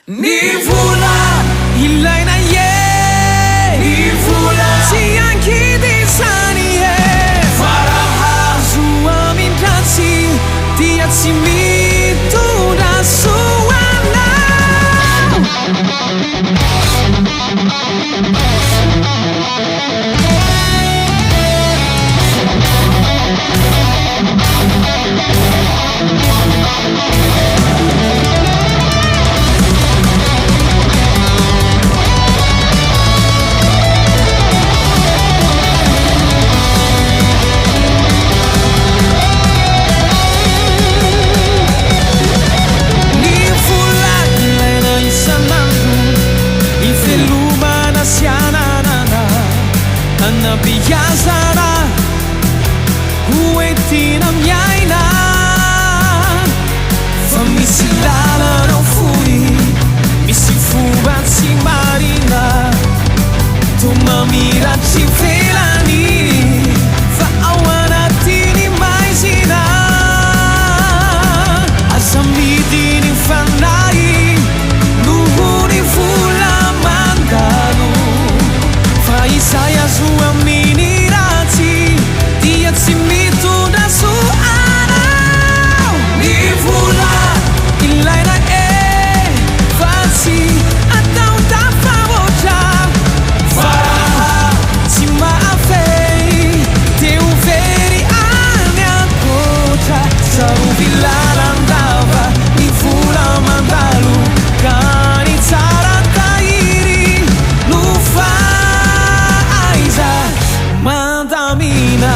Ni Vola, Ilaina ni Vola, sianki disani faraha suami transi tiatsi mitondra suana. Biasana huetina miaina famisi lala non fui misi fubansi marina tu mamira ci velani fa anatin'ny maizina amidy ni fanahy nuhuni Vola mandalo fa isay azo amin'ny ratsy dia tsy mitondra soana. Ni Vola Ilaina fa tsy atao tafavoatra faraha tsy mahafehy teo very any ankoatra sarovy lalandava ny Vola mandalo ka ny tsara tahiry no faiza mandamina.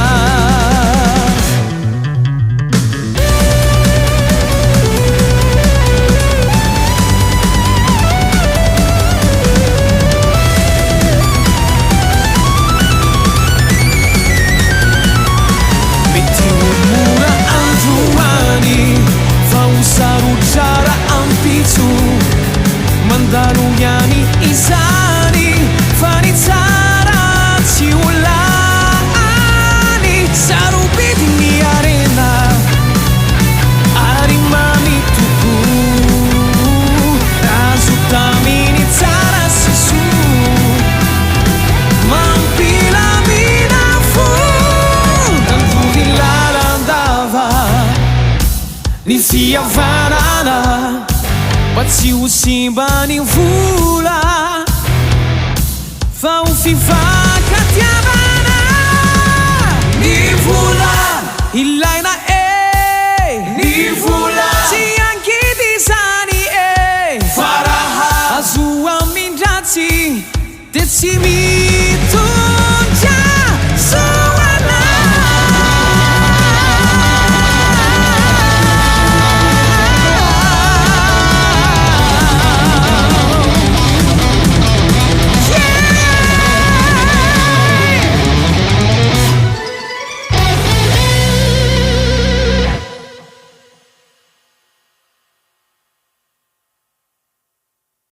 Mety mora androany fa usarutsara ampitso mandalo ihany izany fa ny tsara tsy olany sarobidy ny harena ary mamitoko azo taminy tsara sy soa mampilamina fo androvy lalandava ny fihavanana mba tsy ho simba ny Vola fa ho fifakatiavana. Ni Vola Ilaina ni Vola sianki disani faraha azo amin'ny ratsy de tsy